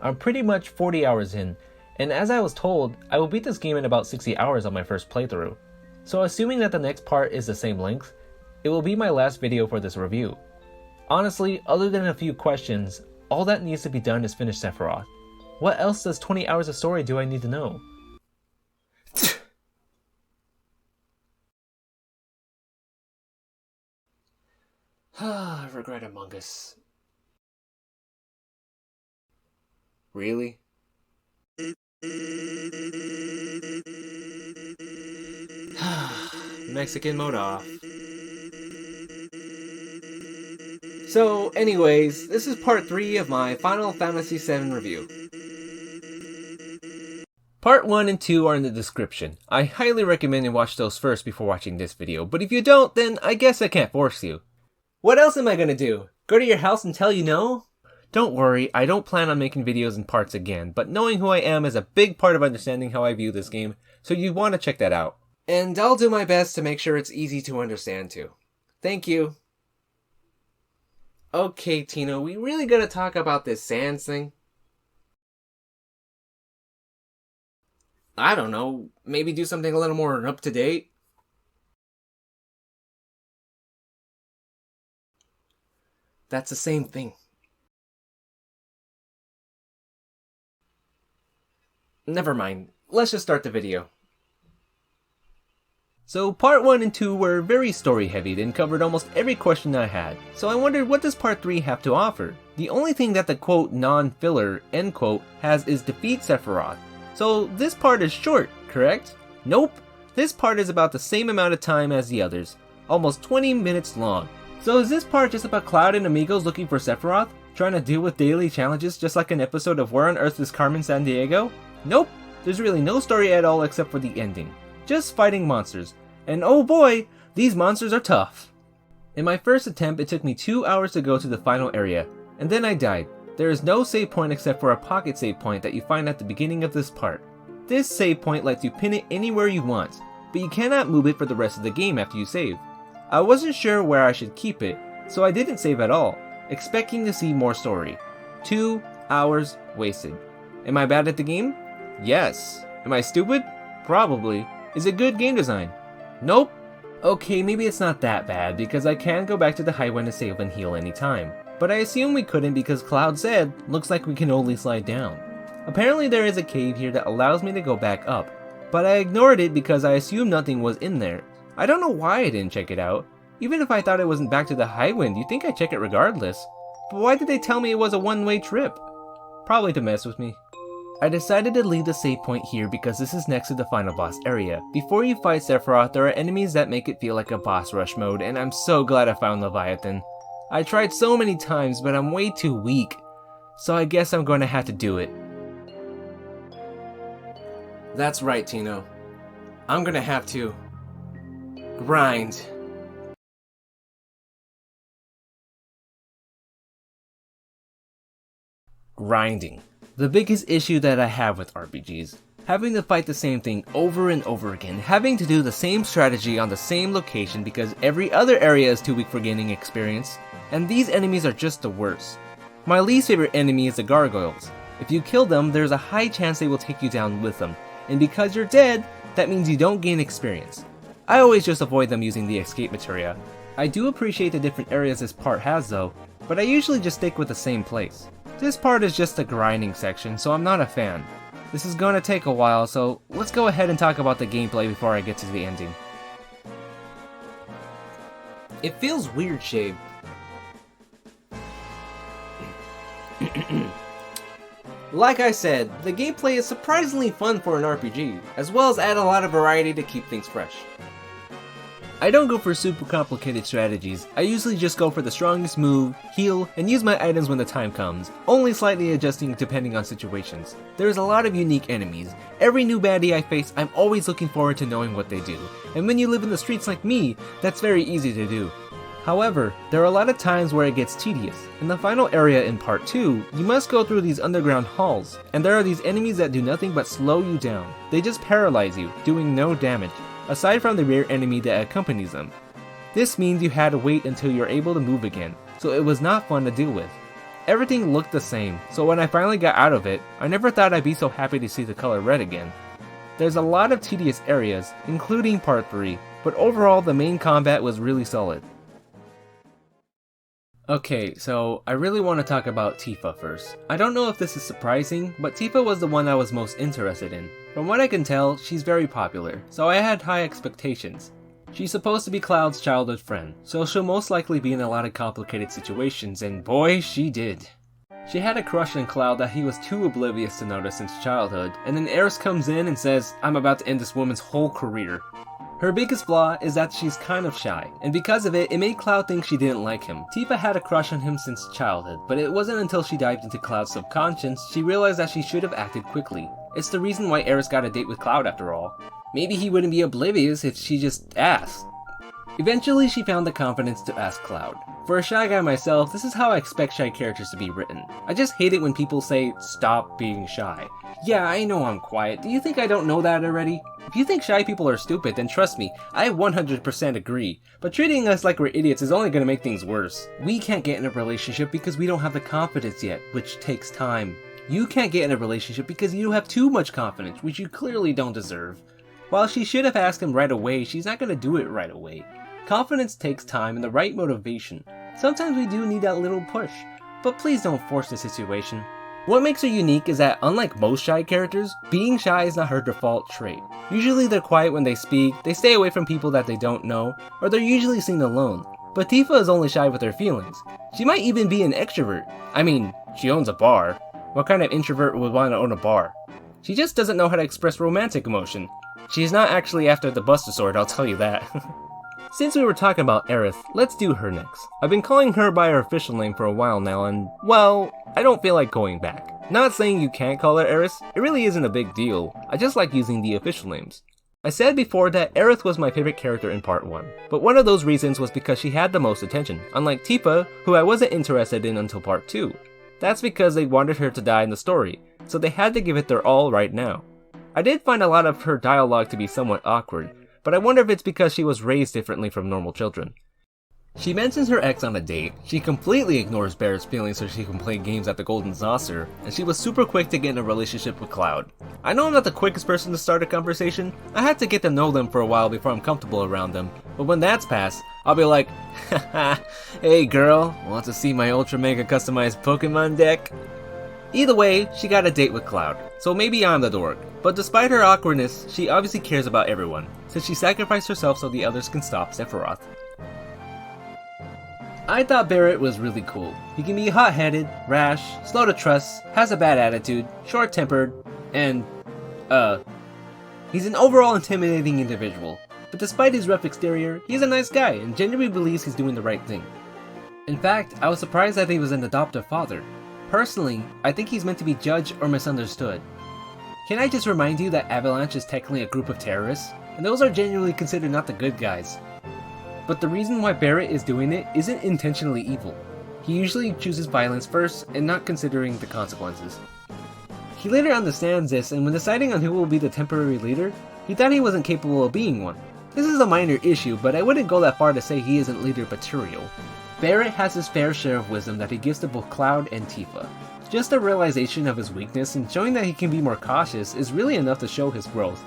I'm pretty much 40 hours in, and as I was told, I will beat this game in about 60 hours on my first playthrough. So assuming that the next part is the same length, it will be my last video for this review. Honestly, other than a few questions, all that needs to be done is finish Sephiroth. What else does 20 hours of story do I need to know? Regret Among Us. Really? Mexican mode off. So, anyways, this is part 3 of my Final Fantasy VII review. Part 1 and 2 are in the description. I highly recommend you watch those first before watching this video, but if you don't, then I guess I can't force you. What else am I gonna do? Go to your house and tell you no? Don't worry, I don't plan on making videos in parts again, but knowing who I am is a big part of understanding how I view this game, so you want to check that out. And I'll do my best to make sure it's easy to understand too. Thank you. Okay, Tino, we really gotta talk about this Sans thing? I don't know, maybe do something a little more up to date? That's the same thing. Never mind, let's just start the video. So part 1 and 2 were very story heavy and covered almost every question I had, so I wondered what does part 3 have to offer? The only thing that the quote non-filler end quote has is defeat Sephiroth. So this part is short, correct? Nope, this part is about the same amount of time as the others, almost 20 minutes long. So is this part just about Cloud and amigos looking for Sephiroth? Trying to deal with daily challenges just like an episode of Where on Earth is Carmen Sandiego? Nope, there's really no story at all except for the ending. Just fighting monsters. And oh boy, these monsters are tough. In my first attempt, it took me 2 hours to go to the final area, and then I died. There is no save point except for a pocket save point that you find at the beginning of this part. This save point lets you pin it anywhere you want, but you cannot move it for the rest of the game after you save. I wasn't sure where I should keep it, so I didn't save at all, expecting to see more story. 2 hours wasted. Am I bad at the game? Yes. Am I stupid? Probably. Is it good game design? Nope. Okay, maybe it's not that bad because I can go back to the highway to save and heal anytime. But I assume we couldn't because Cloud said, looks like we can only slide down. Apparently there is a cave here that allows me to go back up, but I ignored it because I assumed nothing was in there. I don't know why I didn't check it out. Even if I thought it wasn't back to the Highwind, you'd think I'd check it regardless. But why did they tell me it was a one-way trip? Probably to mess with me. I decided to leave the save point here because this is next to the final boss area. Before you fight Sephiroth, there are enemies that make it feel like a boss rush mode, and I'm so glad I found Leviathan. I tried so many times, but I'm way too weak. So I guess I'm going to have to do it. That's right, Tino. I'm gonna have to grind. Grinding. The biggest issue that I have with RPGs. Having to fight the same thing over and over again, having to do the same strategy on the same location because every other area is too weak for gaining experience, and these enemies are just the worst. My least favorite enemy is the gargoyles. If you kill them, there's a high chance they will take you down with them, and because you're dead, that means you don't gain experience. I always just avoid them using the escape materia. I do appreciate the different areas this part has though, but I usually just stick with the same place. This part is just the grinding section, so I'm not a fan. This is gonna take a while, so let's go ahead and talk about the gameplay before I get to the ending. It feels weird shaved. Like I said, the gameplay is surprisingly fun for an RPG, as well as add a lot of variety to keep things fresh. I don't go for super complicated strategies, I usually just go for the strongest move, heal, and use my items when the time comes, only slightly adjusting depending on situations. There's a lot of unique enemies. Every new baddie I face, I'm always looking forward to knowing what they do, and when you live in the streets like me, that's very easy to do. However, there are a lot of times where it gets tedious. In the final area in part 2, you must go through these underground halls, and there are these enemies that do nothing but slow you down. They just paralyze you, doing no damage, aside from the rare enemy that accompanies them. This means you had to wait until you're able to move again, so it was not fun to deal with. everything looked the same, so when I finally got out of it, I never thought I'd be so happy to see the color red again. There's a lot of tedious areas, including part 3, but overall the main combat was really solid. Okay, so I really want to talk about Tifa first. I don't know if this is surprising, but Tifa was the one I was most interested in. From what I can tell, she's very popular, so I had high expectations. She's supposed to be Cloud's childhood friend, so she'll most likely be in a lot of complicated situations, and boy, she did. She had a crush on Cloud that he was too oblivious to notice since childhood, and then Aerith comes in and says, "I'm about to end this woman's whole career." Her biggest flaw is that she's kind of shy, and because of it, it made Cloud think she didn't like him. Tifa had a crush on him since childhood, but it wasn't until she dived into Cloud's subconscious she realized that she should have acted quickly. It's the reason why Aerith got a date with Cloud after all. Maybe he wouldn't be oblivious if she just asked. Eventually, she found the confidence to ask Cloud. For a shy guy myself, this is how I expect shy characters to be written. I just hate it when people say, "Stop being shy." Yeah, I know I'm quiet. Do you think I don't know that already? If you think shy people are stupid, then trust me, I 100% agree. But treating us like we're idiots is only going to make things worse. We can't get in a relationship because we don't have the confidence yet, which takes time. You can't get in a relationship because you have too much confidence, which you clearly don't deserve. While she should have asked him right away, she's not going to do it right away. Confidence takes time and the right motivation. Sometimes we do need that little push, but please don't force the situation. What makes her unique is that, unlike most shy characters, being shy is not her default trait. Usually they're quiet when they speak, they stay away from people that they don't know, or they're usually seen alone. But Tifa is only shy with her feelings. She might even be an extrovert. I mean, she owns a bar. What kind of introvert would want to own a bar? She just doesn't know how to express romantic emotion. She's not actually after the Buster Sword, I'll tell you that. Since we were talking about Aerith, let's do her next. I've been calling her by her official name for a while now and, well, I don't feel like going back. Not saying you can't call her Aerith, it really isn't a big deal. I just like using the official names. I said before that Aerith was my favorite character in part 1, but one of those reasons was because she had the most attention, unlike Tifa, who I wasn't interested in until part 2. That's because they wanted her to die in the story, so they had to give it their all right now. I did find a lot of her dialogue to be somewhat awkward, but I wonder if it's because she was raised differently from normal children. She mentions her ex on a date, she completely ignores Barrett's feelings so she can play games at the Golden Saucer, and she was super quick to get in a relationship with Cloud. I know I'm not the quickest person to start a conversation, I have to get to know them for a while before I'm comfortable around them, but when that's passed, I'll be like, haha, hey girl, want to see my ultra mega customized Pokemon deck? Either way, she got a date with Cloud, so maybe I'm the dork. But despite her awkwardness, she obviously cares about everyone, since she sacrificed herself so the others can stop Sephiroth. I thought Barrett was really cool. He can be hot-headed, rash, slow to trust, has a bad attitude, short-tempered, and, he's an overall intimidating individual. But despite his rough exterior, he's a nice guy and genuinely believes he's doing the right thing. In fact, I was surprised that he was an adoptive father. Personally, I think he's meant to be judged or misunderstood. Can I just remind you that Avalanche is technically a group of terrorists, and those are genuinely considered not the good guys. But the reason why Barrett is doing it isn't intentionally evil. He usually chooses violence first and not considering the consequences. He later understands this, and when deciding on who will be the temporary leader, he thought he wasn't capable of being one. This is a minor issue, but I wouldn't go that far to say he isn't leader material. Barrett has his fair share of wisdom that he gives to both Cloud and Tifa. Just a realization of his weakness and showing that he can be more cautious is really enough to show his growth.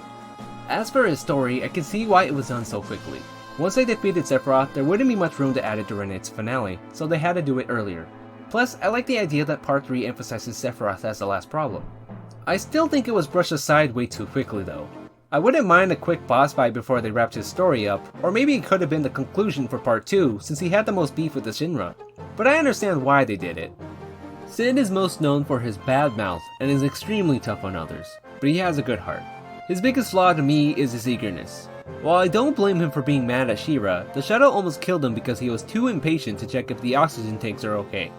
As for his story, I can see why it was done so quickly. Once they defeated Sephiroth, there wouldn't be much room to add it during its finale, so they had to do it earlier. Plus, I like the idea that part 3 emphasizes Sephiroth as the last problem. I still think it was brushed aside way too quickly though. I wouldn't mind a quick boss fight before they wrapped his story up, or maybe it could have been the conclusion for part 2 since he had the most beef with the Shinra. But I understand why they did it. Sid is most known for his bad mouth and is extremely tough on others, but he has a good heart. His biggest flaw to me is his eagerness. While I don't blame him for being mad at She-Ra, the shuttle almost killed him because he was too impatient to check if the oxygen tanks are okay.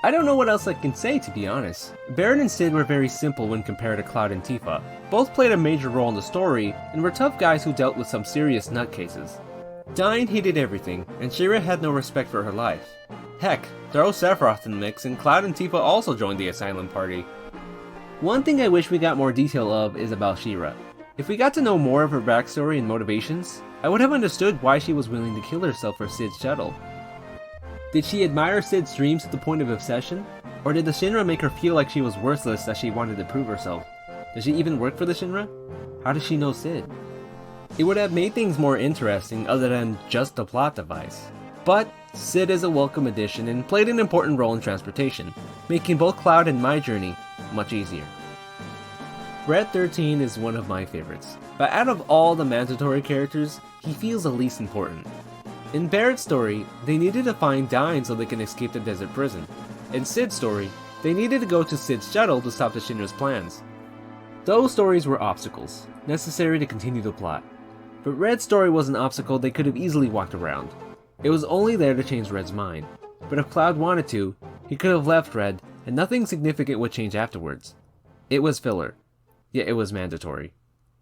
I don't know what else I can say, to be honest. Barrett and Sid were very simple when compared to Cloud and Tifa. Both played a major role in the story, and were tough guys who dealt with some serious nutcases. Dyne hated everything, and She-Ra had no respect for her life. Heck, throw Sephiroth in the mix, and Cloud and Tifa also joined the Asylum Party. One thing I wish we got more detail of is about She-Ra. If we got to know more of her backstory and motivations, I would have understood why she was willing to kill herself for Sid's shuttle. Did she admire Cid's dreams to the point of obsession? Or did the Shinra make her feel like she was worthless as she wanted to prove herself? Does she even work for the Shinra? How does she know Cid? It would have made things more interesting other than just a plot device. But Cid is a welcome addition and played an important role in transportation, making both Cloud and my journey much easier. Red 13 is one of my favorites, but out of all the mandatory characters, he feels the least important. In Barrett's story, they needed to find Dyne so they can escape the desert prison. In Cid's story, they needed to go to Cid's shuttle to stop the Shinra's plans. Those stories were obstacles, necessary to continue the plot. But Red's story was an obstacle they could have easily walked around. It was only there to change Red's mind. But if Cloud wanted to, he could have left Red, and nothing significant would change afterwards. It was filler, yet it was mandatory.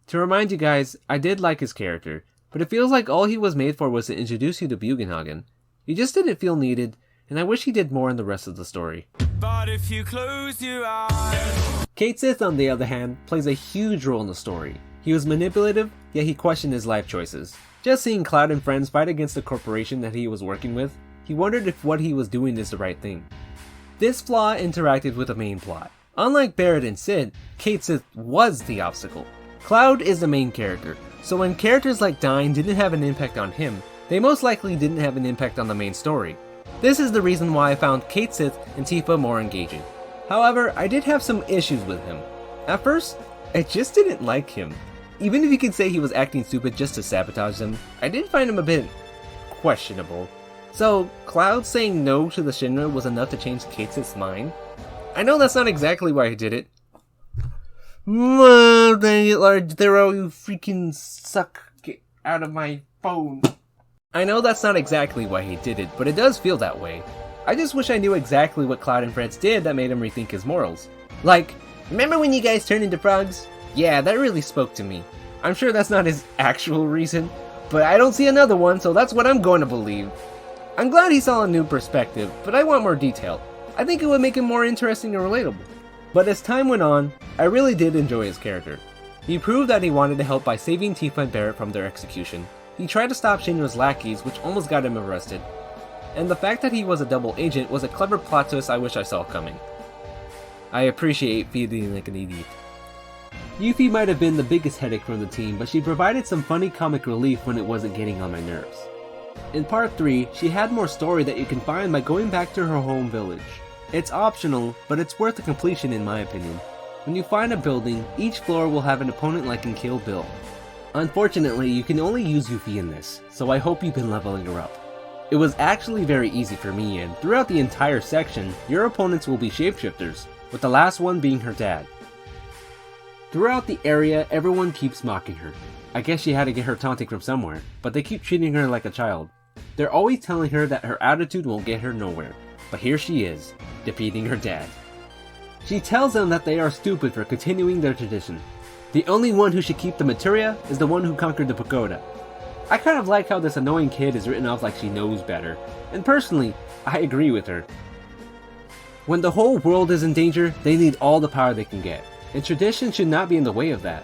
To remind you guys, I did like his character, but it feels like all he was made for was to introduce you to Bugenhagen. He just didn't feel needed, and I wish he did more in the rest of the story. But if you close your eyes... Cait Sith, on the other hand, plays a huge role in the story. He was manipulative, yet he questioned his life choices. Just seeing Cloud and friends fight against the corporation that he was working with, he wondered if what he was doing is the right thing. This flaw interacted with the main plot. Unlike Barrett and Cid, Cait Sith was the obstacle. Cloud is the main character, so when characters like Dyne didn't have an impact on him, they most likely didn't have an impact on the main story. This is the reason why I found Cait Sith and Tifa more engaging. However, I did have some issues with him. At first, I just didn't like him. Even if you could say he was acting stupid just to sabotage them, I did find him a bit questionable. So, Cloud saying no to the Shinra was enough to change Cait Sith's mind? I know that's not exactly why he did it. Dang it, Large Zero, you freaking suck. Get out of my phone. I know that's not exactly why he did it, but it does feel that way. I just wish I knew exactly what Cloud and friends did that made him rethink his morals. Like, remember when you guys turned into frogs? Yeah, that really spoke to me. I'm sure that's not his actual reason, but I don't see another one, so that's what I'm going to believe. I'm glad he saw a new perspective, but I want more detail. I think it would make him more interesting and relatable. But as time went on, I really did enjoy his character. He proved that he wanted to help by saving Tifa and Barrett from their execution. He tried to stop Shinra's lackeys, which almost got him arrested. And the fact that he was a double agent was a clever plot twist I wish I saw coming. I appreciate feeling like an idiot. Yuffie might have been the biggest headache from the team, but she provided some funny comic relief when it wasn't getting on my nerves. In part 3, she had more story that you can find by going back to her home village. It's optional, but it's worth the completion in my opinion. When you find a building, each floor will have an opponent like in Kill Bill. Unfortunately, you can only use Yuffie in this, so I hope you've been leveling her up. It was actually very easy for me, and throughout the entire section, your opponents will be shapeshifters, with the last one being her dad. Throughout the area, everyone keeps mocking her. I guess she had to get her taunting from somewhere, but they keep treating her like a child. They're always telling her that her attitude won't get her nowhere, but here she is, defeating her dad. She tells them that they are stupid for continuing their tradition. The only one who should keep the materia is the one who conquered the pagoda. I kind of like how this annoying kid is written off like she knows better, and personally, I agree with her. When the whole world is in danger, they need all the power they can get, and tradition should not be in the way of that.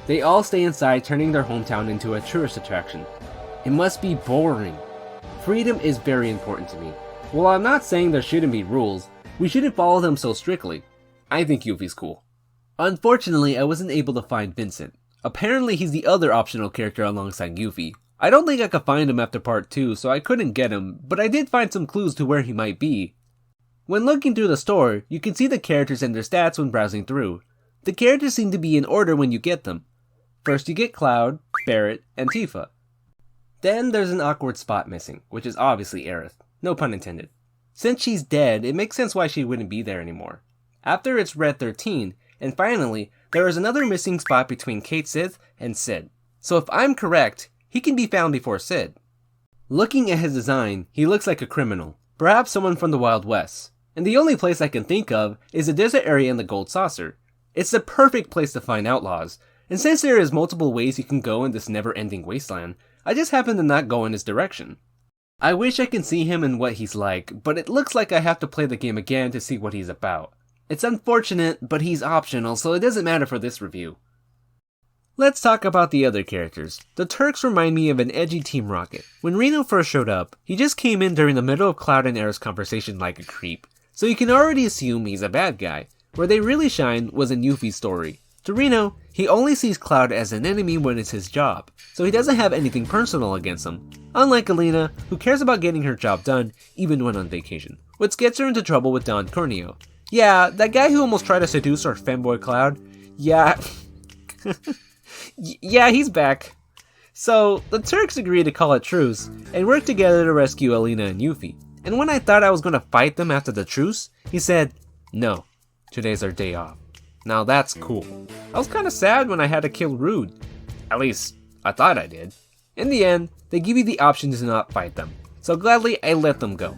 They all stay inside, turning their hometown into a tourist attraction. It must be boring. Freedom is very important to me. While I'm not saying there shouldn't be rules, we shouldn't follow them so strictly. I think Yuffie's cool. Unfortunately, I wasn't able to find Vincent. Apparently he's the other optional character alongside Yuffie. I don't think I could find him after part 2, so I couldn't get him, but I did find some clues to where he might be. When looking through the store, you can see the characters and their stats when browsing through. The characters seem to be in order when you get them. First you get Cloud, Barrett, and Tifa. Then there's an awkward spot missing, which is obviously Aerith. No pun intended. Since she's dead, it makes sense why she wouldn't be there anymore. After it's Red 13, and finally, there is another missing spot between Cait Sith and Cid. So if I'm correct, he can be found before Cid. Looking at his design, he looks like a criminal, perhaps someone from the Wild West. And the only place I can think of is the desert area in the Gold Saucer. It's the perfect place to find outlaws, and since there is multiple ways you can go in this never-ending wasteland, I just happen to not go in his direction. I wish I can see him and what he's like, but it looks like I have to play the game again to see what he's about. It's unfortunate, but he's optional, so it doesn't matter for this review. Let's talk about the other characters. The Turks remind me of an edgy Team Rocket. When Reno first showed up, he just came in during the middle of Cloud and Aerith's conversation like a creep, so you can already assume he's a bad guy. Where they really shined was in Yuffie's story. To Reno, he only sees Cloud as an enemy when it's his job, so he doesn't have anything personal against him. Unlike Alina, who cares about getting her job done, even when on vacation. Which gets her into trouble with Don Corneo. Yeah, that guy who almost tried to seduce our femboy Cloud. Yeah. Yeah, he's back. So, the Turks agree to call it truce, and work together to rescue Alina and Yuffie. And when I thought I was gonna fight them after the truce, he said, "No, today's our day off." Now that's cool. I was kinda sad when I had to kill Rude. At least, I thought I did. In the end, they give you the option to not fight them, so gladly I let them go.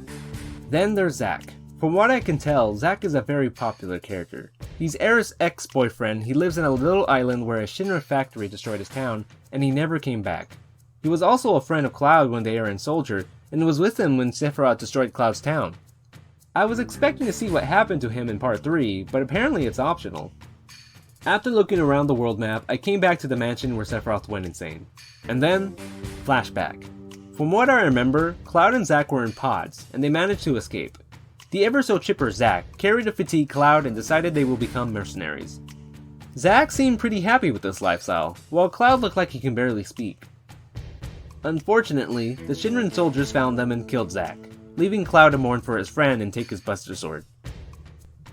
Then there's Zack. From what I can tell, Zack is a very popular character. He's Aerith's ex-boyfriend. He lives in a little island where a Shinra factory destroyed his town, and he never came back. He was also a friend of Cloud when they were in Soldier, and was with him when Sephiroth destroyed Cloud's town. I was expecting to see what happened to him in part 3, but apparently it's optional. After looking around the world map, I came back to the mansion where Sephiroth went insane. And then, flashback. From what I remember, Cloud and Zack were in pods, and they managed to escape. The ever-so-chipper Zack carried a fatigued Cloud and decided they will become mercenaries. Zack seemed pretty happy with this lifestyle, while Cloud looked like he can barely speak. Unfortunately, the Shinran soldiers found them and killed Zack, leaving Cloud to mourn for his friend and take his Buster Sword.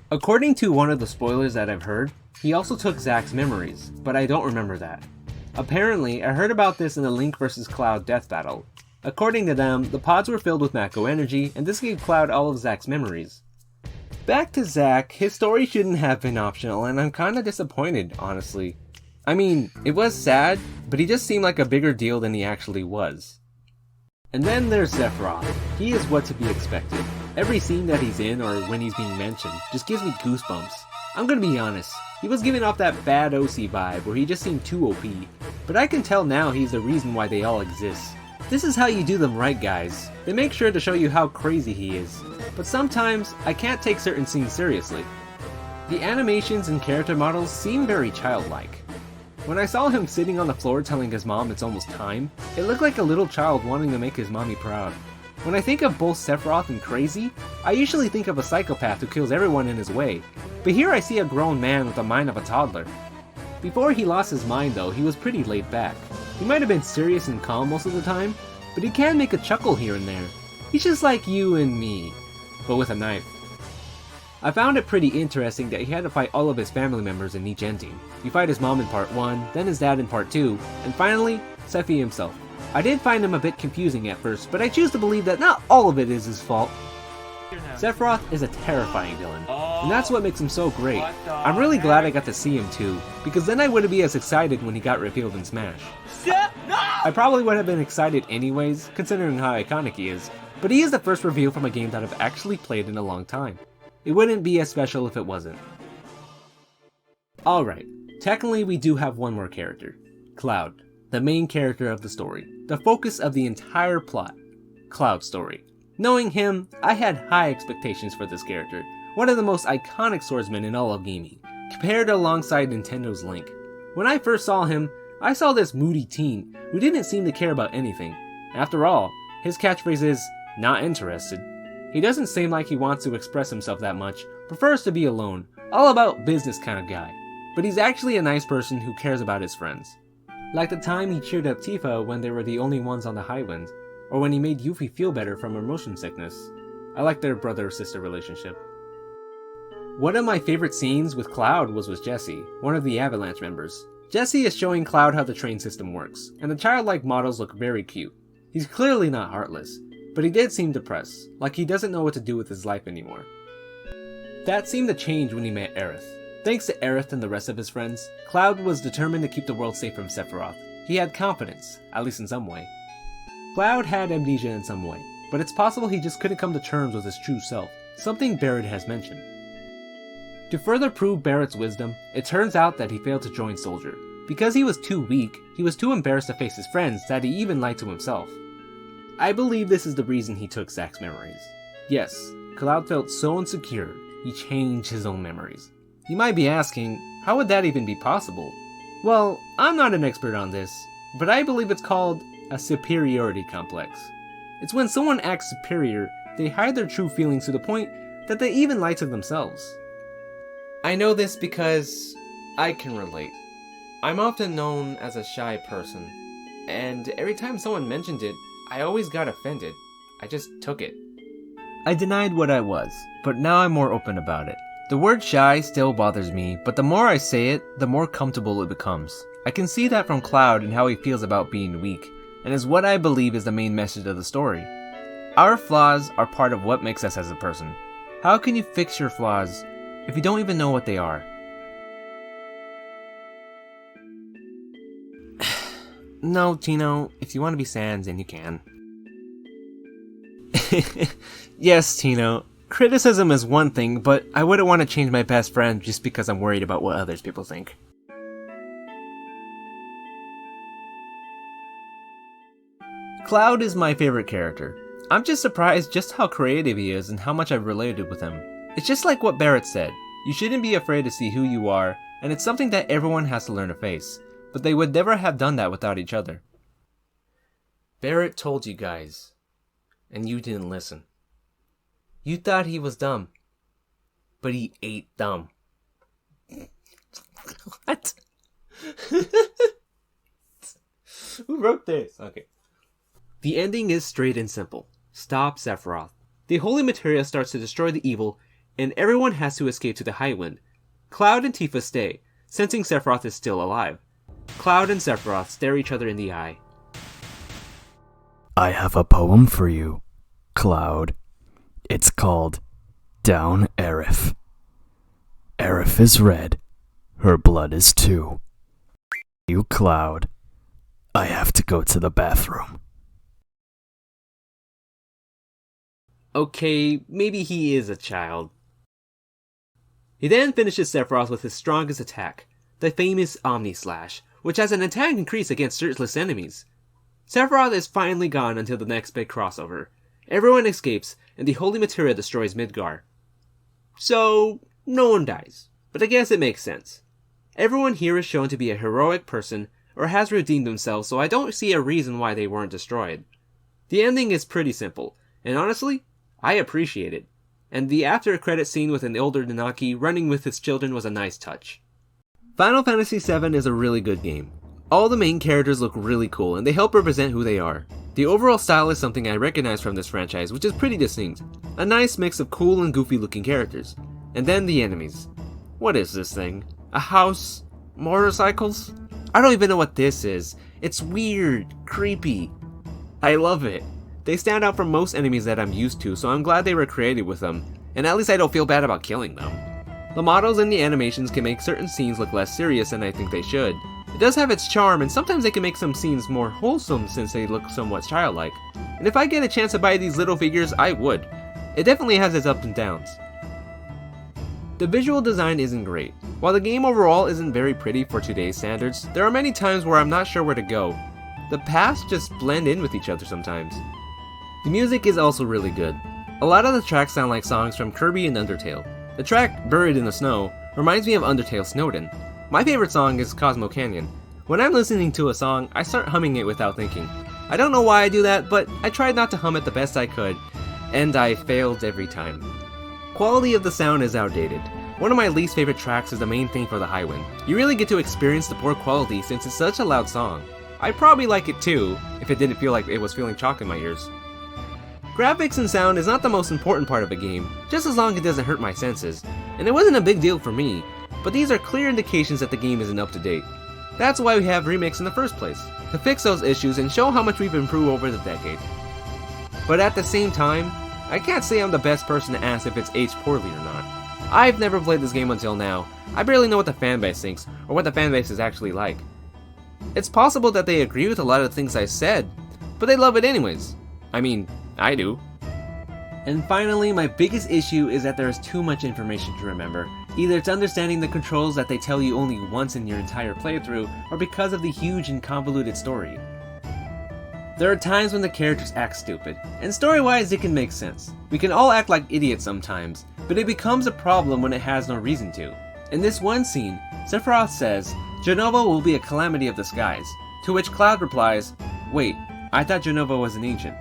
According to one of the spoilers that I've heard, he also took Zack's memories, but I don't remember that. Apparently, I heard about this in the Link vs. Cloud death battle. According to them, the pods were filled with Mako energy, and this gave Cloud all of Zack's memories. Back to Zack, his story shouldn't have been optional, and I'm kinda disappointed, honestly. I mean, it was sad, but he just seemed like a bigger deal than he actually was. And then there's Sephiroth. He is what to be expected. Every scene that he's in, or when he's being mentioned, just gives me goosebumps. I'm gonna be honest, he was giving off that bad OC vibe where he just seemed too OP, but I can tell now he's the reason why they all exist. This is how you do them right, guys. They make sure to show you how crazy he is. But sometimes, I can't take certain scenes seriously. The animations and character models seem very childlike. When I saw him sitting on the floor telling his mom it's almost time, it looked like a little child wanting to make his mommy proud. When I think of both Sephiroth and Crazy, I usually think of a psychopath who kills everyone in his way. But here I see a grown man with the mind of a toddler. Before he lost his mind though, he was pretty laid back. He might have been serious and calm most of the time, but he can make a chuckle here and there. He's just like you and me, but with a knife. I found it pretty interesting that he had to fight all of his family members in each ending. You fight his mom in part 1, then his dad in part 2, and finally, Sephi himself. I did find him a bit confusing at first, but I choose to believe that not all of it is his fault. Sephiroth is a terrifying villain, and that's what makes him so great. I'm really glad I got to see him too, because then I wouldn't be as excited when he got revealed in Smash. I probably would have been excited anyways, considering how iconic he is, but he is the first reveal from a game that I've actually played in a long time. It wouldn't be as special if it wasn't. Alright, technically we do have one more character. Cloud, the main character of the story, the focus of the entire plot. Cloud's story. Knowing him, I had high expectations for this character, one of the most iconic swordsmen in all of gaming, compared alongside Nintendo's Link. When I first saw him, I saw this moody teen who didn't seem to care about anything. After all, his catchphrase is, "not interested." He doesn't seem like he wants to express himself that much, prefers to be alone, all about business kind of guy. But he's actually a nice person who cares about his friends. Like the time he cheered up Tifa when they were the only ones on the Highwind, or when he made Yuffie feel better from her motion sickness. I like their brother-sister relationship. One of my favorite scenes with Cloud was with Jessie, one of the Avalanche members. Jessie is showing Cloud how the train system works, and the childlike models look very cute. He's clearly not heartless, but he did seem depressed, like he doesn't know what to do with his life anymore. That seemed to change when he met Aerith. Thanks to Aerith and the rest of his friends, Cloud was determined to keep the world safe from Sephiroth. He had confidence, at least in some way. Cloud had amnesia in some way, but it's possible he just couldn't come to terms with his true self, something Barrett has mentioned. To further prove Barrett's wisdom, it turns out that he failed to join Soldier. Because he was too weak, he was too embarrassed to face his friends that he even lied to himself. I believe this is the reason he took Zack's memories. Yes, Cloud felt so insecure, he changed his own memories. You might be asking, how would that even be possible? Well, I'm not an expert on this, but I believe it's called a superiority complex. It's when someone acts superior, they hide their true feelings to the point that they even lie to themselves. I know this because I can relate. I'm often known as a shy person, and every time someone mentioned it, I always got offended. I just took it. I denied what I was, but now I'm more open about it. The word shy still bothers me, but the more I say it, the more comfortable it becomes. I can see that from Cloud and how he feels about being weak, and is what I believe is the main message of the story. Our flaws are part of what makes us as a person. How can you fix your flaws if you don't even know what they are? No, Tino, if you want to be sans, then you can. Yes, Tino. Criticism is one thing, but I wouldn't want to change my best friend just because I'm worried about what others people think. Cloud is my favorite character. I'm just surprised just how creative he is and how much I've related with him. It's just like what Barrett said. You shouldn't be afraid to see who you are, and it's something that everyone has to learn to face. But they would never have done that without each other. Barrett told you guys, and you didn't listen. You thought he was dumb, but he ain't dumb. What? Who wrote this? Okay. The ending is straight and simple. Stop Sephiroth. The holy materia starts to destroy the evil, and everyone has to escape to the Highwind. Cloud and Tifa stay, sensing Sephiroth is still alive. Cloud and Sephiroth stare each other in the eye. I have a poem for you, Cloud. It's called Down Aerith. Aerith is red. Her blood is too. You, Cloud. I have to go to the bathroom. Okay, maybe he is a child. He then finishes Sephiroth with his strongest attack, the famous Omni Slash, which has an attack increase against searchless enemies. Sephiroth is finally gone until the next big crossover. Everyone escapes, and the Holy Materia destroys Midgar. So, no one dies, but I guess it makes sense. Everyone here is shown to be a heroic person, or has redeemed themselves, so I don't see a reason why they weren't destroyed. The ending is pretty simple, and honestly, I appreciate it. And the after-credit scene with an older Nanaki running with his children was a nice touch. Final Fantasy VII is a really good game. All the main characters look really cool, and they help represent who they are. The overall style is something I recognize from this franchise, which is pretty distinct. A nice mix of cool and goofy looking characters. And then the enemies. What is this thing? A house? Motorcycles? I don't even know what this is. It's weird, creepy. I love it. They stand out from most enemies that I'm used to, so I'm glad they were creative with them, and at least I don't feel bad about killing them. The models and the animations can make certain scenes look less serious than I think they should. It does have its charm, and sometimes they can make some scenes more wholesome since they look somewhat childlike. And if I get a chance to buy these little figures, I would. It definitely has its ups and downs. The visual design isn't great. While the game overall isn't very pretty for today's standards, there are many times where I'm not sure where to go. The paths just blend in with each other sometimes. The music is also really good. A lot of the tracks sound like songs from Kirby and Undertale. The track, Buried in the Snow, reminds me of Undertale Snowden. My favorite song is Cosmo Canyon. When I'm listening to a song, I start humming it without thinking. I don't know why I do that, but I tried not to hum it the best I could, and I failed every time. Quality of the sound is outdated. One of my least favorite tracks is the main thing for the Highwind. You really get to experience the poor quality since it's such a loud song. I'd probably like it too, if it didn't feel like it was feeling chalk in my ears. Graphics and sound is not the most important part of a game, just as long as it doesn't hurt my senses, and it wasn't a big deal for me, but these are clear indications that the game isn't up to date. That's why we have remakes in the first place, to fix those issues and show how much we've improved over the decade. But at the same time, I can't say I'm the best person to ask if it's aged poorly or not. I've never played this game until now. I barely know what the fanbase thinks, or what the fanbase is actually like. It's possible that they agree with a lot of the things I said, but they love it anyways. I mean, I do. And finally, my biggest issue is that there is too much information to remember. Either it's understanding the controls that they tell you only once in your entire playthrough, or because of the huge and convoluted story. There are times when the characters act stupid, and story-wise it can make sense. We can all act like idiots sometimes, but it becomes a problem when it has no reason to. In this one scene, Sephiroth says, Jenova will be a calamity of the skies. To which Cloud replies, wait, I thought Jenova was an ancient.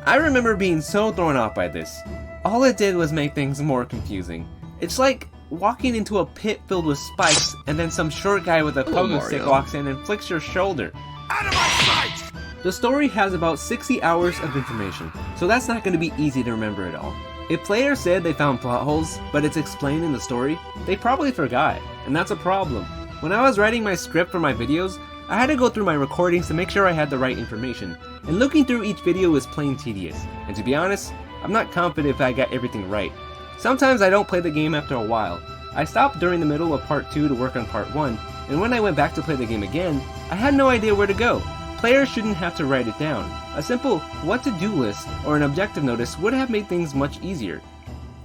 I remember being so thrown off by this. All it did was make things more confusing. It's like walking into a pit filled with spikes and then some short guy with a pogo stick walks in and flicks your shoulder. Out of my sight! The story has about 60 hours of information, so that's not going to be easy to remember it all. If players said they found plot holes, but it's explained in the story, they probably forgot, and that's a problem. When I was writing my script for my videos, I had to go through my recordings to make sure I had the right information, and looking through each video was plain tedious, and to be honest, I'm not confident if I got everything right. Sometimes I don't play the game after a while. I stopped during the middle of part 2 to work on part 1, and when I went back to play the game again, I had no idea where to go. Players shouldn't have to write it down. A simple what to do list or an objective notice would have made things much easier.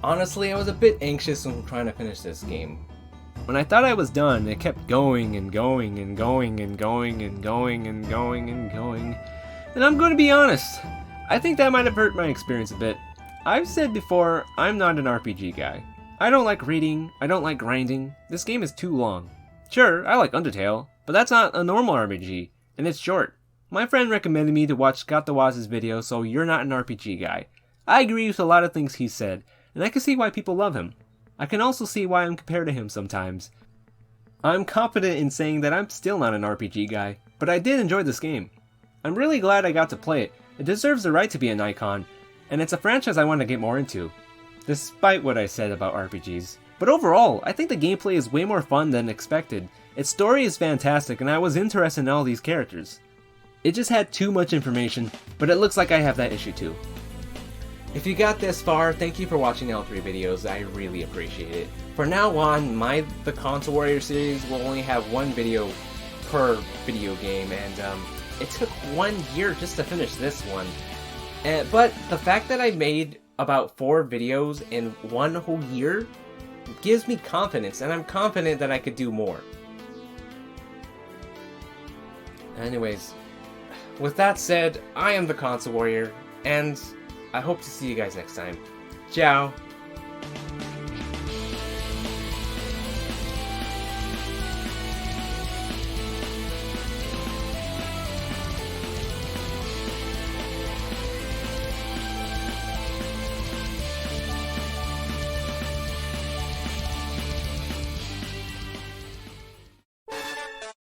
Honestly, I was a bit anxious when trying to finish this game. When I thought I was done, it kept going and going and going and going and going and going and going. And I'm going to be honest, I think that might have hurt my experience a bit. I've said before, I'm not an RPG guy. I don't like reading, I don't like grinding. This game is too long. Sure, I like Undertale, but that's not a normal RPG, and it's short. My friend recommended me to watch Scott the Waz's video, so you're not an RPG guy. I agree with a lot of things he said, and I can see why people love him. I can also see why I'm compared to him sometimes. I'm confident in saying that I'm still not an RPG guy, but I did enjoy this game. I'm really glad I got to play it. It deserves the right to be an icon, and it's a franchise I want to get more into, despite what I said about RPGs. But overall, I think the gameplay is way more fun than expected. Its story is fantastic, and I was interested in all these characters. It just had too much information, but it looks like I have that issue too. If you got this far, thank you for watching all 3 videos, I really appreciate it. For now on, the Console Warrior series will only have 1 video per video game, and it took 1 year just to finish this one. But the fact that I made about 4 videos in 1 whole year gives me confidence, and I'm confident that I could do more. Anyways, with that said, I am the Console Warrior, and I hope to see you guys next time. Ciao!